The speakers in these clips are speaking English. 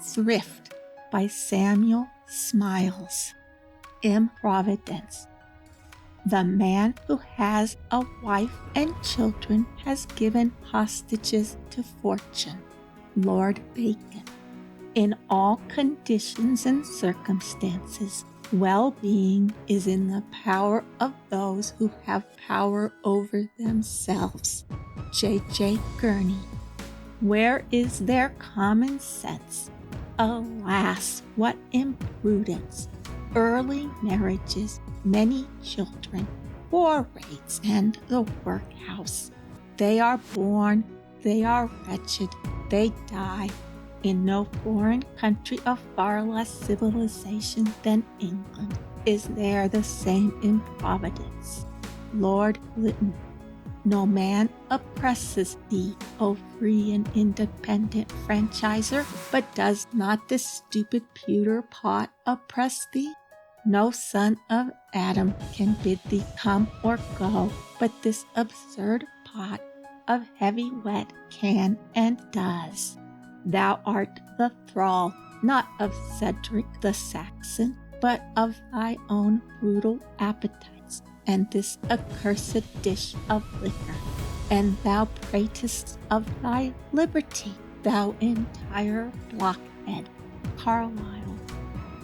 Thrift by Samuel Smiles. Improvidence. The man who has a wife and children has given hostages to fortune. Lord Bacon. In all conditions and circumstances, well-being is in the power of those who have power over themselves. Ch.3. Where is their common sense? Alas, what imprudence! Early marriages, many children, war rates, and the workhouse. They are born, they are wretched, they die. In no foreign country of far less civilization than England is there the same improvidence. Lord Lytton. No man oppresses thee, O free and independent franchiser, but does not this stupid pewter pot oppress thee? No son of Adam can bid thee come or go, but this absurd pot of heavy wet can and does. Thou art the thrall, not of Cedric the Saxon, but of thy own brutal appetites, and this accursed dish of liquor. And thou pratest of thy liberty, thou entire blockhead. Carlyle.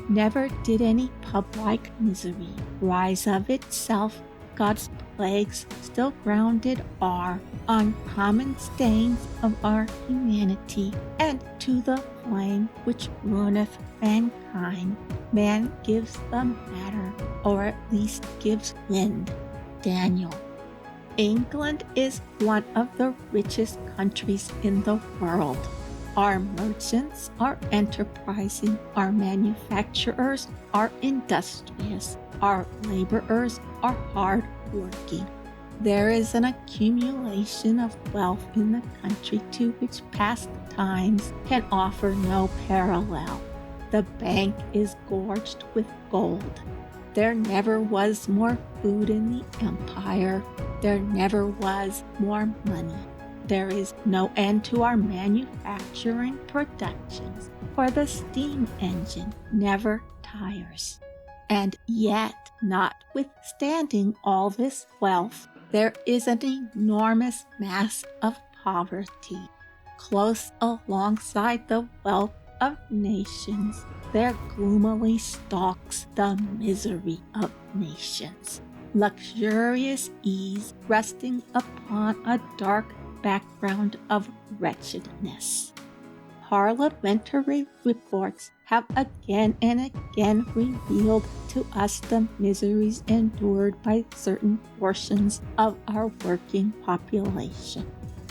Never did any pub-like misery rise of itself. God's plagues still grounded are on common stains of our humanity, and to the flame which ruineth mankind, man gives the matter, or at least gives wind. Daniel. England is one of the richest countries in the world. Our merchants are enterprising, our manufacturers are industrious, our laborers are hard-working. There is an accumulation of wealth in the country to which past times can offer no parallel. The bank is gorged with gold. There never was more food in the empire. There never was more money. There is no end to our manufacturing productions, for the steam engine never tires. And yet, notwithstanding all this wealth, there is an enormous mass of poverty. Close alongside the wealth of nations, there gloomily stalks the misery of nations. Luxurious ease resting upon a dark background of wretchedness. Parliamentary reports have again and again revealed to us the miseries endured by certain portions of our working population.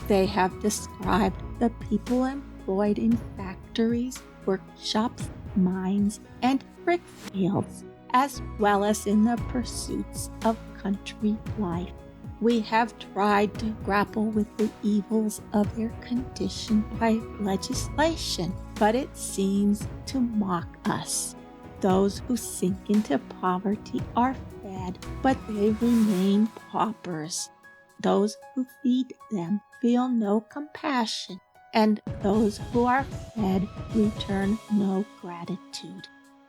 They have described the people employed in factories, workshops, mines, and brick fields, as well as in the pursuits of country life. We have tried to grapple with the evils of their condition by legislation, but it seems to mock us. Those who sink into poverty are fed, but they remain paupers. Those who feed them feel no compassion, and those who are fed return no gratitude.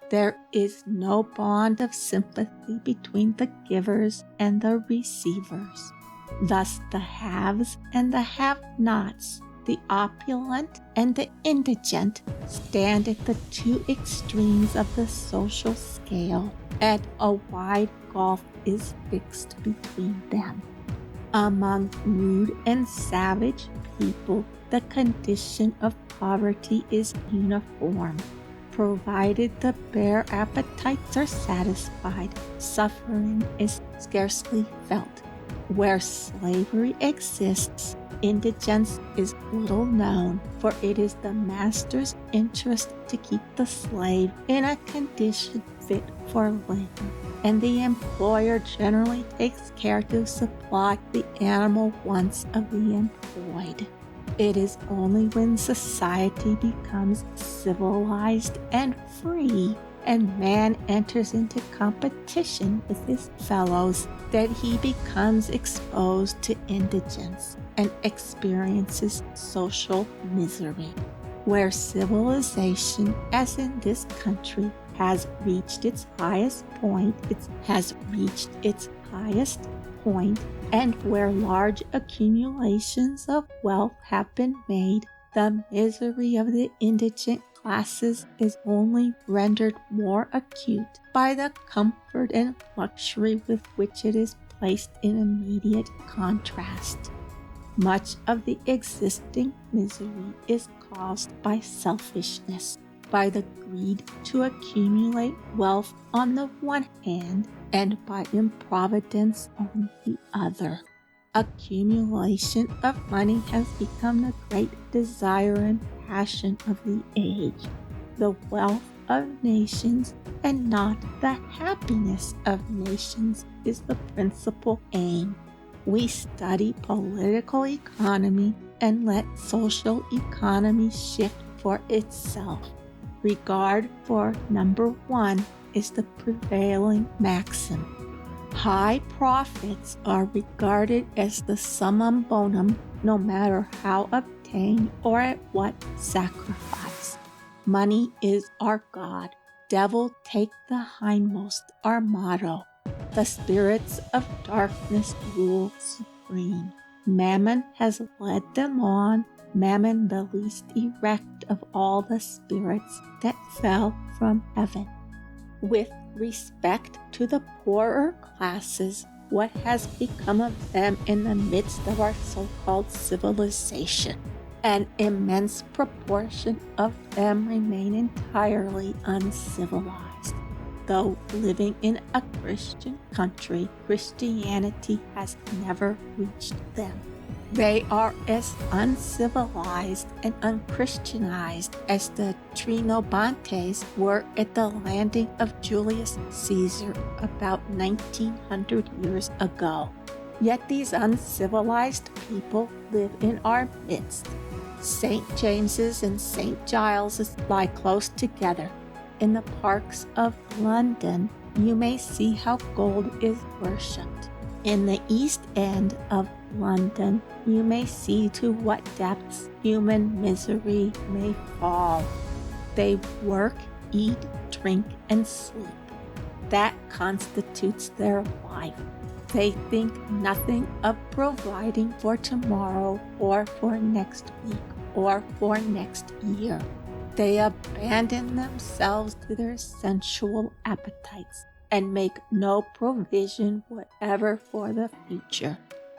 There is no bond of sympathy between the givers and the receivers. Thus the haves and the have-nots, the opulent and the indigent, stand at the two extremes of the social scale, and a wide gulf is fixed between them. Among rude and savage people, the condition of poverty is uniform. Provided the bare appetites are satisfied, suffering is scarcely felt. Where slavery exists, indigence is little known, for it is the master's interest to keep the slave in a condition fit for labor, and the employer generally takes care to supply the animal wants of the employed. It is only when society becomes civilized and free, and man enters into competition with his fellows, that he becomes exposed to indigence and experiences social misery. Where civilization, as in this country, has reached its highest point, and where large accumulations of wealth have been made, the misery of the indigent classes is only rendered more acute by the comfort and luxury with which it is placed in immediate contrast. Much of the existing misery is caused by selfishness, by the greed to accumulate wealth on the one hand, and by improvidence on the other. Accumulation of money has become the great desire and passion of the age. The wealth of nations and not the happiness of nations is the principal aim. We study political economy and let social economy shift for itself. Regard for number one is the prevailing maxim. High profits are regarded as the summum bonum, no matter how obtained or at what sacrifice. Money is our God. Devil take the hindmost, our motto. The spirits of darkness rule supreme. Mammon has led them on, Mammon the least erect of all the spirits that fell from heaven. With respect to the poorer classes, what has become of them in the midst of our so-called civilization? An immense proportion of them remain entirely uncivilized. Though living in a Christian country, Christianity has never reached them. They are as uncivilized and unchristianized as the Trinobantes were at the landing of Julius Caesar about 1900 years ago. Yet these uncivilized people live in our midst. St. James's and St. Giles's lie close together. In the parks of London, you may see how gold is worshipped. In the East End of London, you may see to what depths human misery may fall. They work, eat, drink, and sleep. That constitutes their life. They think nothing of providing for tomorrow or for next week or for next year. They abandon themselves to their sensual appetites and make no provision whatever for the future.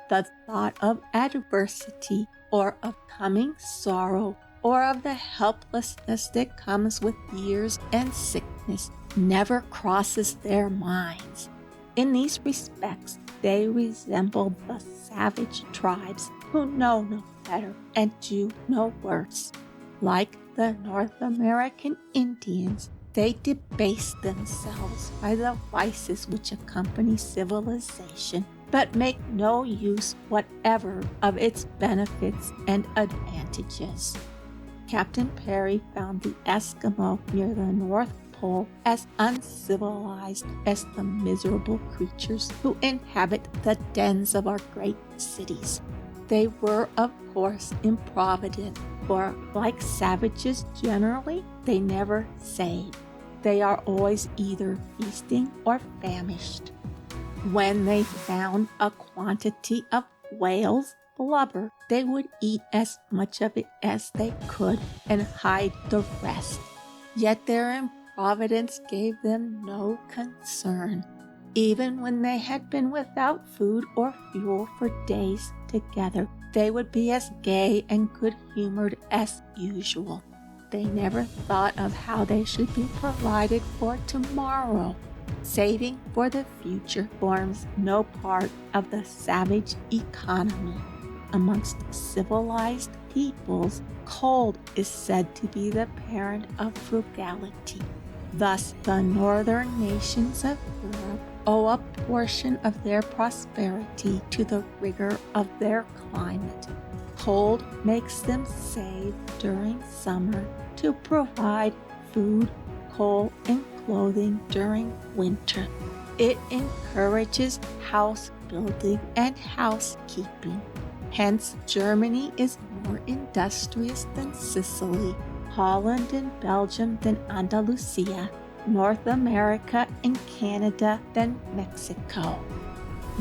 The thought of adversity or of coming sorrow or of the helplessness that comes with years and sickness never crosses their minds. In these respects, they resemble the savage tribes who know no better and do no worse. Like the North American Indians, they debase themselves by the vices which accompany civilization, but make no use whatever of its benefits and advantages. Captain Perry found the Eskimo near the North Pole as uncivilized as the miserable creatures who inhabit the dens of our great cities. They were, of course, improvident, for, like savages generally, they never save. They are always either feasting or famished. When they found a quantity of whale's blubber, they would eat as much of it as they could and hide the rest. Yet their improvidence gave them no concern. Even when they had been without food or fuel for days together, they would be as gay and good-humored as usual. They never thought of how they should be provided for tomorrow. Saving for the future forms no part of the savage economy. Amongst civilized peoples, cold is said to be the parent of frugality. Thus, the northern nations of Europe owe a portion of their prosperity to the rigor of their climate. Cold makes them save during summer to provide food, coal, and clothing during winter. It encourages house building and housekeeping. Hence, Germany is more industrious than Sicily, Holland and Belgium, then Andalusia, North America and Canada, then Mexico.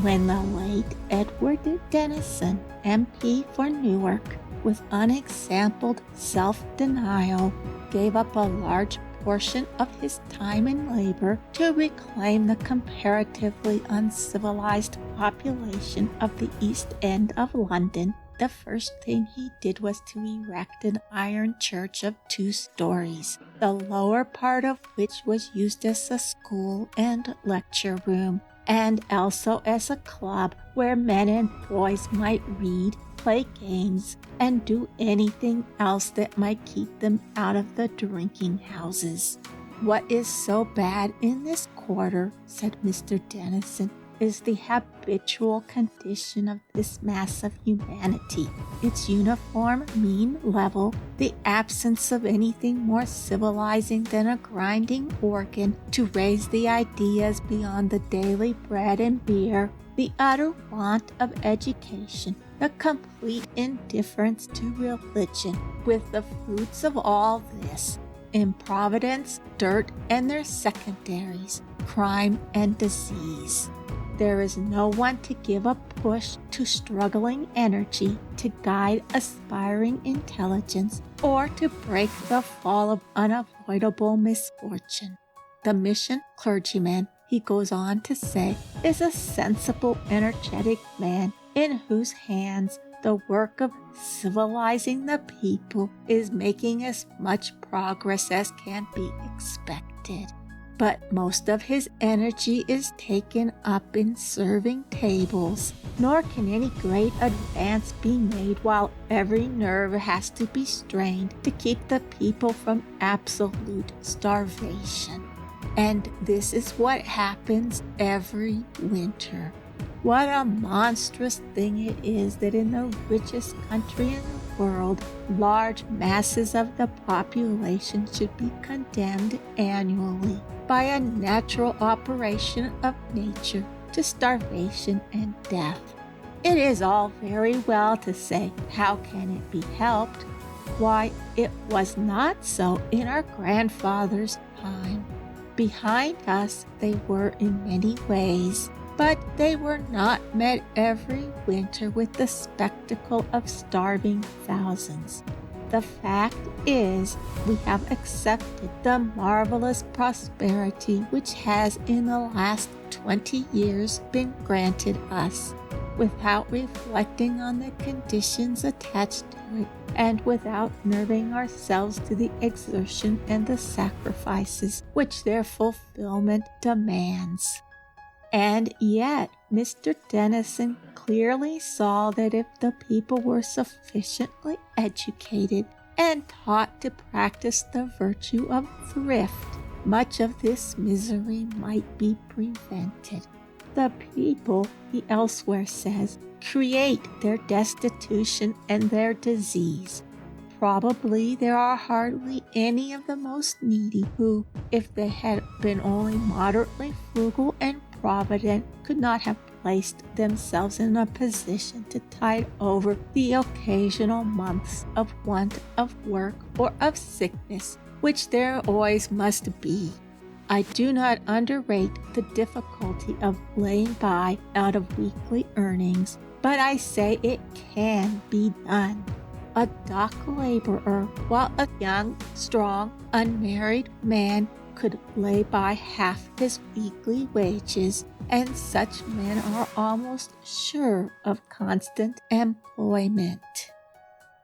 When the late Edward Denison, MP for Newark, with unexampled self-denial, gave up a large portion of his time and labor to reclaim the comparatively uncivilized population of the East End of London, the first thing he did was to erect an iron church of 2 stories, the lower part of which was used as a school and lecture room, and also as a club where men and boys might read, play games, and do anything else that might keep them out of the drinking houses. "What is so bad in this quarter," said Mr. Denison, "is the habitual condition of this mass of humanity, its uniform mean level, the absence of anything more civilizing than a grinding organ to raise the ideas beyond the daily bread and beer, the utter want of education, the complete indifference to religion, with the fruits of all this, improvidence, dirt and their secondaries, crime and disease. There is no one to give a push to struggling energy, to guide aspiring intelligence, or to break the fall of unavoidable misfortune. The mission clergyman," he goes on to say, "is a sensible, energetic man in whose hands the work of civilizing the people is making as much progress as can be expected. But most of his energy is taken up in serving tables, nor can any great advance be made while every nerve has to be strained to keep the people from absolute starvation. And this is what happens every winter. What a monstrous thing it is that in the richest country in the world, large masses of the population should be condemned annually by a natural operation of nature to starvation and death. It is all very well to say, how can it be helped? Why, it was not so in our grandfathers' time. Behind us they were in many ways, but they were not met every winter with the spectacle of starving thousands. The fact is, we have accepted the marvelous prosperity which has in the last 20 years been granted us, without reflecting on the conditions attached to it, and without nerving ourselves to the exertion and the sacrifices which their fulfillment demands. And yet, Mr. Denison clearly saw that if the people were sufficiently educated and taught to practice the virtue of thrift, much of this misery might be prevented. The people, he elsewhere says, create their destitution and their disease. Probably there are hardly any of the most needy who, if they had been only moderately frugal and provident, could not have placed themselves in a position to tide over the occasional months of want of work or of sickness, which there always must be. I do not underrate the difficulty of laying by out of weekly earnings, but I say it can be done. A dock laborer, while a young, strong, unmarried man could lay by half his weekly wages, and such men are almost sure of constant employment.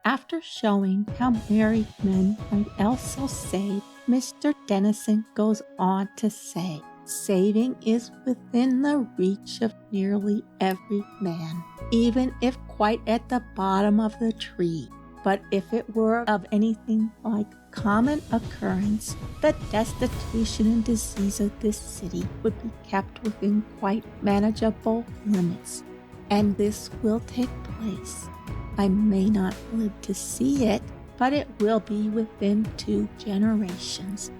After showing how married men might also save, Mr. Denison goes on to say, saving is within the reach of nearly every man, even if quite at the bottom of the tree. But if it were of anything like common occurrence, the destitution and disease of this city would be kept within quite manageable limits. And this will take place. I may not live to see it, but it will be within 2 generations.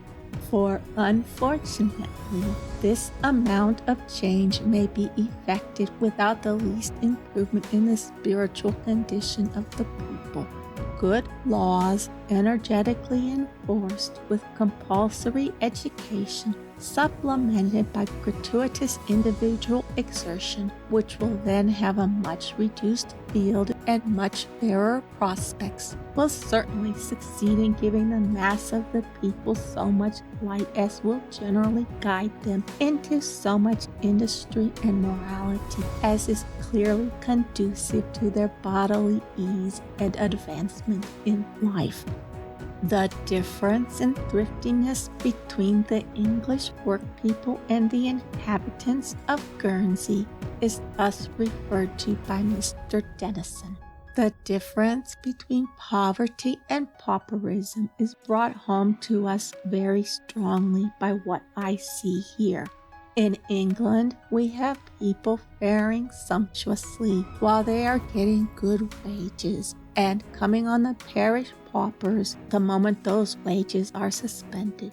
For unfortunately, this amount of change may be effected without the least improvement in the spiritual condition of the people. good laws energetically enforced with compulsory education, supplemented by gratuitous individual exertion, which will then have a much reduced field and much fairer prospects, will certainly succeed in giving the mass of the people so much light as will generally guide them into so much industry and morality as is clearly conducive to their bodily ease and advancement in life. The difference in thriftiness between the English workpeople and the inhabitants of Guernsey is thus referred to by Mr. Denison. The difference between poverty and pauperism is brought home to us very strongly by what I see here. In England, we have people faring sumptuously while they are getting good wages, and coming on the parish paupers the moment those wages are suspended.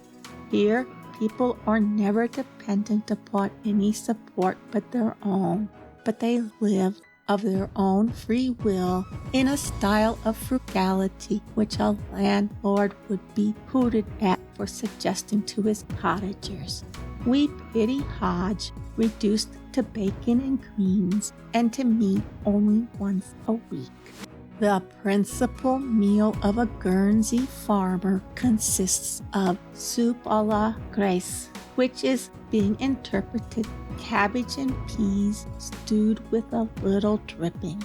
Here, people are never dependent upon any support but their own, but they live of their own free will in a style of frugality which a landlord would be hooted at for suggesting to his cottagers. We pity Hodge, reduced to bacon and greens, and to meat only once a week. The principal meal of a Guernsey farmer consists of soup à la graisse, which is, being interpreted, cabbage and peas stewed with a little dripping.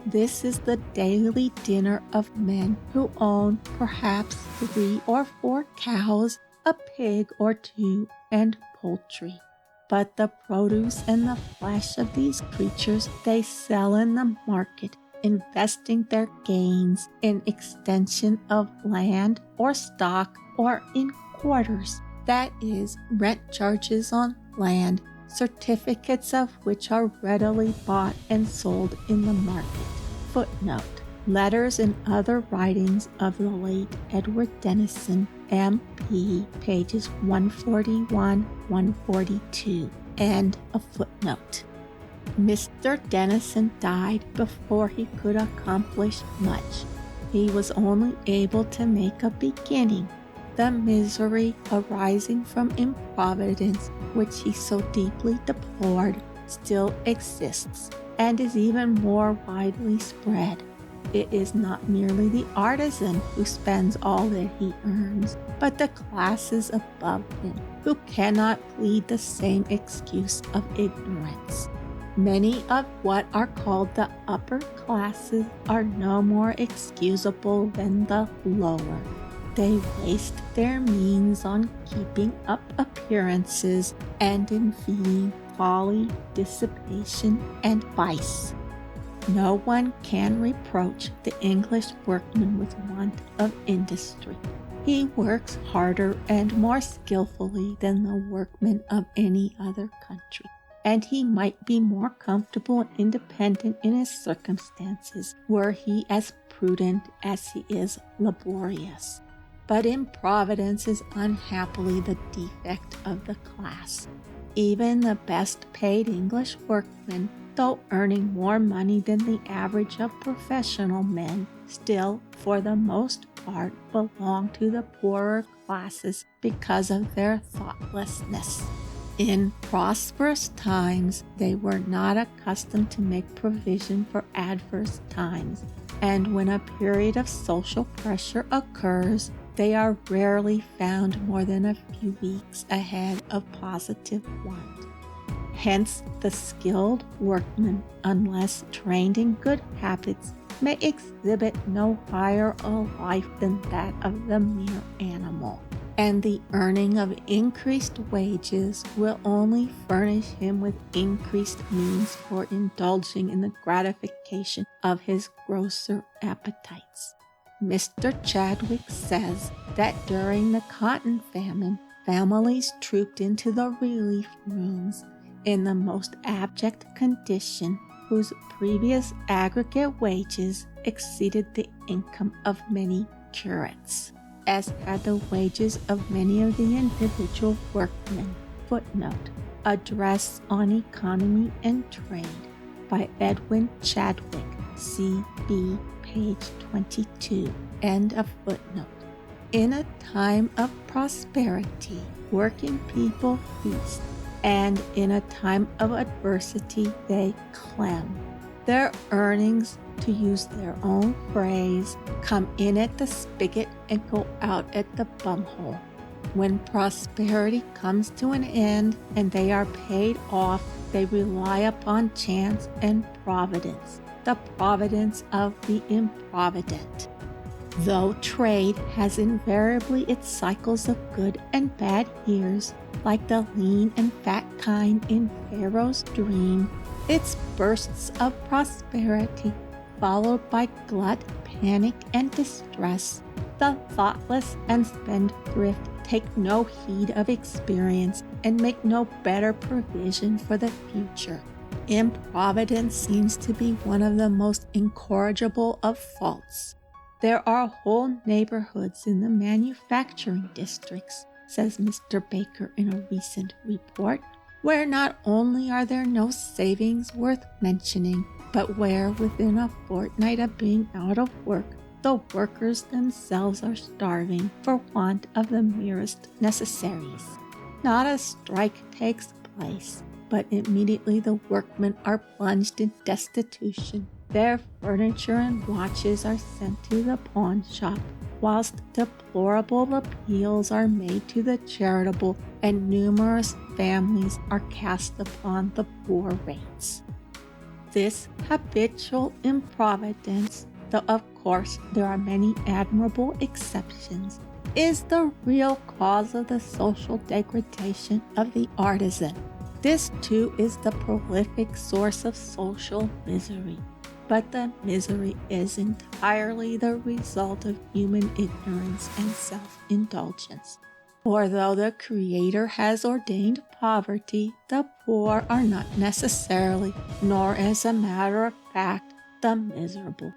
This is the daily dinner of men who own perhaps 3 or 4 cows, a pig or 2, and poultry. But the produce and the flesh of these creatures they sell in the market, investing their gains in extension of land or stock or in quarters, that is, rent charges on land, certificates of which are readily bought and sold in the market. Footnote: Letters and other writings of the late Edward Denison, M.P., pages 141-142. End of footnote. Mr. Denison died before he could accomplish much. He was only able to make a beginning. The misery arising from improvidence, which he so deeply deplored, still exists, and is even more widely spread. It is not merely the artisan who spends all that he earns, but the classes above him, who cannot plead the same excuse of ignorance. Many of what are called the upper classes are no more excusable than the lower. They waste their means on keeping up appearances and in feeding folly, dissipation, and vice. No one can reproach the English workman with want of industry. He works harder and more skillfully than the workmen of any other country, and he might be more comfortable and independent in his circumstances were he as prudent as he is laborious. But improvidence is unhappily the defect of the class. Even the best paid English workmen, though earning more money than the average of professional men, still, for the most part, belong to the poorer classes because of their thoughtlessness. In prosperous times, they were not accustomed to make provision for adverse times, and when a period of social pressure occurs, they are rarely found more than a few weeks ahead of positive want. Hence, the skilled workman, unless trained in good habits, may exhibit no higher a life than that of the mere animal, and the earning of increased wages will only furnish him with increased means for indulging in the gratification of his grosser appetites. Mr. Ch.3 says that during the cotton famine, families trooped into the relief rooms in the most abject condition, whose previous aggregate wages exceeded the income of many curates, as had the wages of many of the individual workmen. Footnote: Address on Economy and Trade by Edwin Ch.3, C.B., page 22. End of footnote. In a time of prosperity, working people feast, and in a time of adversity, they clam. Their earnings, to use their own phrase, come in at the spigot and go out at the bumhole. When prosperity comes to an end and they are paid off, they rely upon chance and providence, the providence of the improvident. Though trade has invariably its cycles of good and bad years, like the lean and fat kind in Pharaoh's dream, its bursts of prosperity, followed by glut, panic, and distress, the thoughtless and spendthrift take no heed of experience and make no better provision for the future. Improvidence seems to be one of the most incorrigible of faults. There are whole neighborhoods in the manufacturing districts, says Mr. Baker in a recent report, where not only are there no savings worth mentioning, but where within a fortnight of being out of work, the workers themselves are starving for want of the merest necessaries. Not a strike takes place, but immediately the workmen are plunged in destitution. Their furniture and watches are sent to the pawn shop, whilst deplorable appeals are made to the charitable, and numerous families are cast upon the poor rates. This habitual improvidence, though of course there are many admirable exceptions, is the real cause of the social degradation of the artisan. This too is the prolific source of social misery. But the misery is entirely the result of human ignorance and self-indulgence. For though the Creator has ordained poverty, the poor are not necessarily, nor as a matter of fact, the miserable.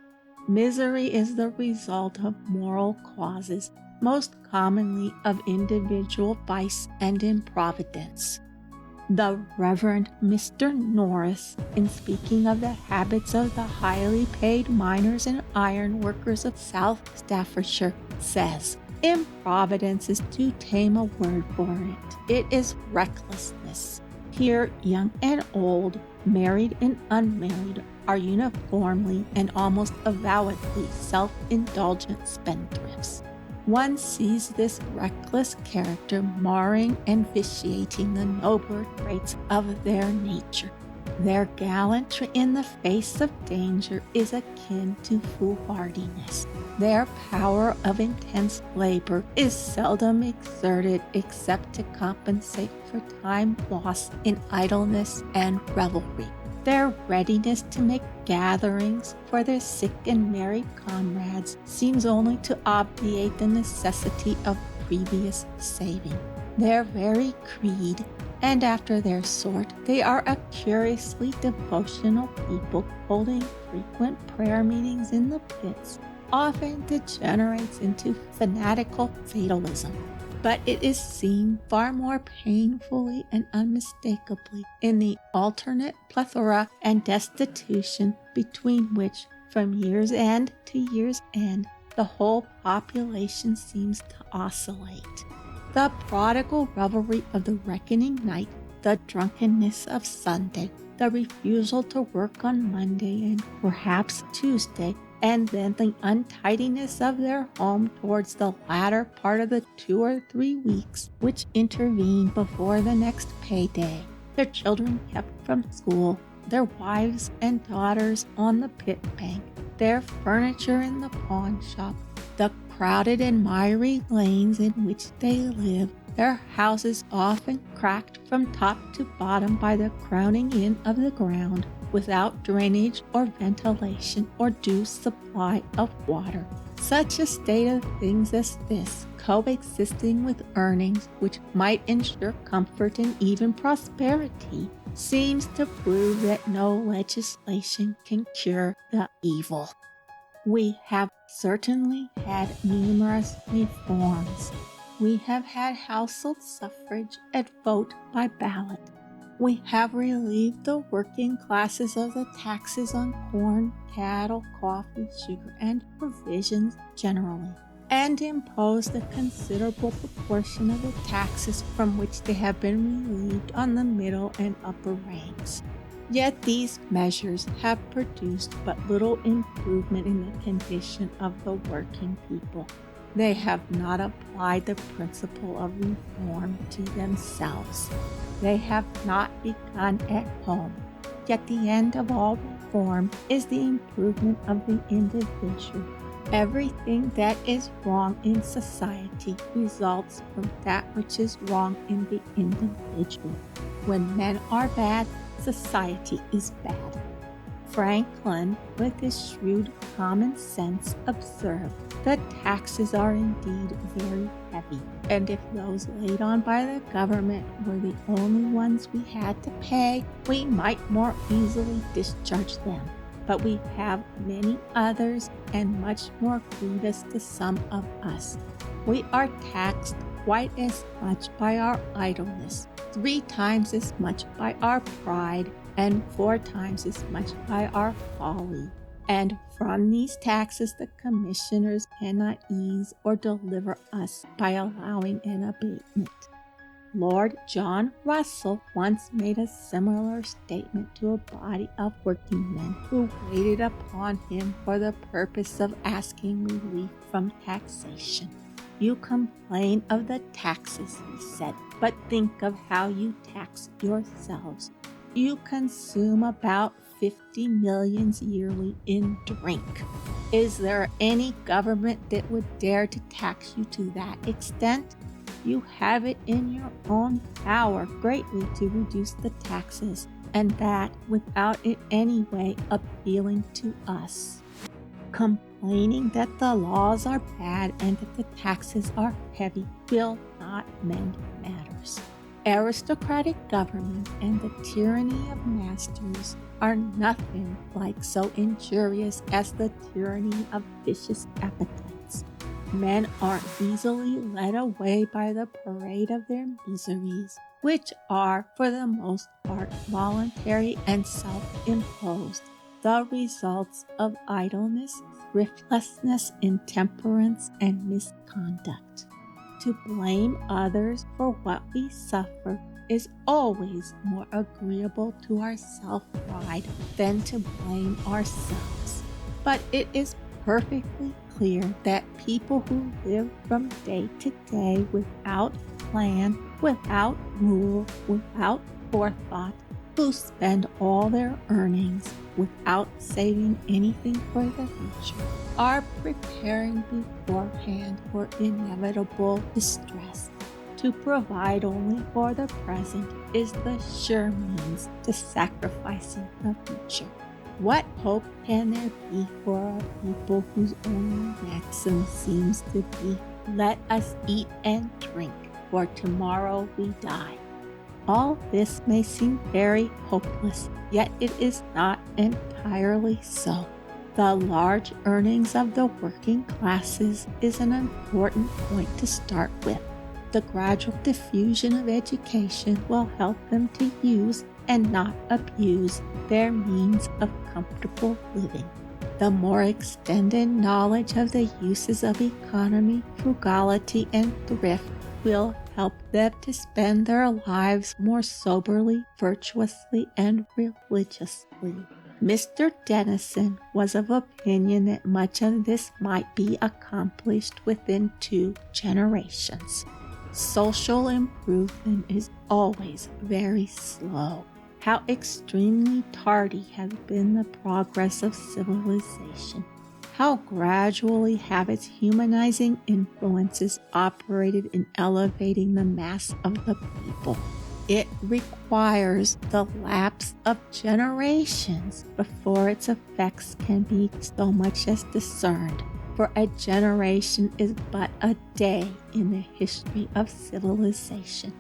Misery is the result of moral causes, most commonly of individual vice and improvidence. The Reverend Mr. Norris, in speaking of the habits of the highly paid miners and iron workers of South Staffordshire, says, "Improvidence is too tame a word for it. It is recklessness. Here, young and old, married and unmarried, are uniformly and almost avowedly self-indulgent spendthrifts. One sees this reckless character marring and vitiating the nobler traits of their nature. Their gallantry in the face of danger is akin to foolhardiness. Their power of intense labor is seldom exerted except to compensate for time lost in idleness and revelry. Their readiness to make gatherings for their sick and married comrades seems only to obviate the necessity of previous saving. Their very creed, and after their sort, they are a curiously devotional people holding frequent prayer meetings in the pits, often degenerates into fanatical fatalism. But it is seen far more painfully and unmistakably in the alternate plethora and destitution between which, from year's end to year's end, the whole population seems to oscillate. The prodigal revelry of the reckoning night, the drunkenness of Sunday, the refusal to work on Monday and perhaps Tuesday, and then the untidiness of their home towards the latter part of the 2 or 3 weeks which intervene before the next payday, their children kept from school, their wives and daughters on the pit bank, their furniture in the pawn shop, the crowded and miry lanes in which they live, their houses often cracked from top to bottom by the crowning in of the ground, without drainage or ventilation or due supply of water. Such a state of things as this, coexisting with earnings which might ensure comfort and even prosperity, seems to prove that no legislation can cure the evil. We have certainly had numerous reforms. We have had household suffrage and vote by ballot. We have relieved the working classes of the taxes on corn, cattle, coffee, sugar, and provisions generally, and imposed a considerable proportion of the taxes from which they have been relieved on the middle and upper ranks. Yet these measures have produced but little improvement in the condition of the working people. They have not applied the principle of reform to themselves. They have not begun at home. Yet the end of all reform is the improvement of the individual. Everything that is wrong in society results from that which is wrong in the individual. When men are bad, society is bad. Franklin, with his shrewd common sense, observed that taxes are indeed very heavy, and if those laid on by the government were the only ones we had to pay, we might more easily discharge them. But we have many others, and much more grievous to some of us. We are taxed quite as much by our idleness, 3 times as much by our pride, and 4 times as much by our folly. And from these taxes the commissioners cannot ease or deliver us by allowing an abatement. Lord John Russell once made a similar statement to a body of working men who waited upon him for the purpose of asking relief from taxation. You complain of the taxes, he said, but think of how you tax yourselves. You consume about 50 millions yearly in drink. Is there any government that would dare to tax you to that extent? You have it in your own power greatly to reduce the taxes, and that without in any way appealing to us. Complaining that the laws are bad and that the taxes are heavy will not mend matters. Aristocratic government and the tyranny of masters are nothing like so injurious as the tyranny of vicious appetites. Men are easily led away by the parade of their miseries, which are for the most part voluntary and self-imposed, the results of idleness, thriftlessness, intemperance, and misconduct. To blame others for what we suffer is always more agreeable to our self-pride than to blame ourselves. But it is perfectly clear that people who live from day to day without plan, without rule, without forethought, who spend all their earnings without saving anything for the future, are preparing beforehand for inevitable distress. To provide only for the present is the sure means to sacrificing the future. What hope can there be for a people whose only maxim seems to be, "Let us eat and drink, for tomorrow we die"? All this may seem very hopeless, yet it is not entirely so. The large earnings of the working classes is an important point to start with. The gradual diffusion of education will help them to use and not abuse their means of comfortable living. The more extended knowledge of the uses of economy, frugality, and thrift will help them to spend their lives more soberly, virtuously, and religiously. Mr. Denison was of opinion that much of this might be accomplished within 2 generations. Social improvement is always very slow. How extremely tardy has been the progress of civilization. How gradually have its humanizing influences operated in elevating the mass of the people. It requires the lapse of generations before its effects can be so much as discerned, for a generation is but a day in the history of civilization.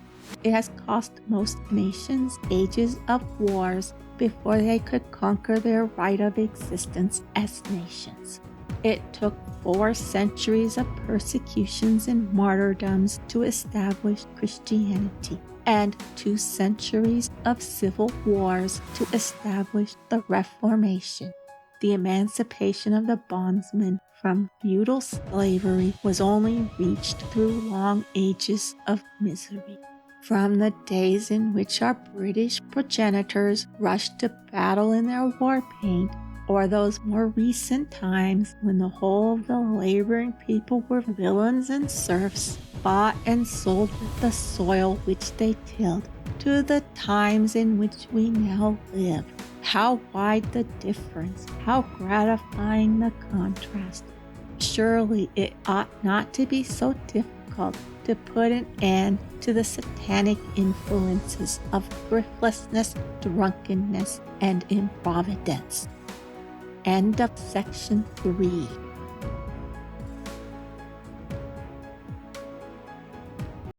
It has cost most nations ages of wars before they could conquer their right of existence as nations. It took 4 centuries of persecutions and martyrdoms to establish Christianity, and 2 centuries of civil wars to establish the Reformation. The emancipation of the bondsman from feudal slavery was only reached through long ages of misery. From the days in which our British progenitors rushed to battle in their war paint, or those more recent times when the whole of the laboring people were villains and serfs, bought and sold with the soil which they tilled, to the times in which we now live. How wide the difference, how gratifying the contrast. Surely it ought not to be so difficult to put an end to the satanic influences of thriftlessness, drunkenness, and improvidence. End of section 3.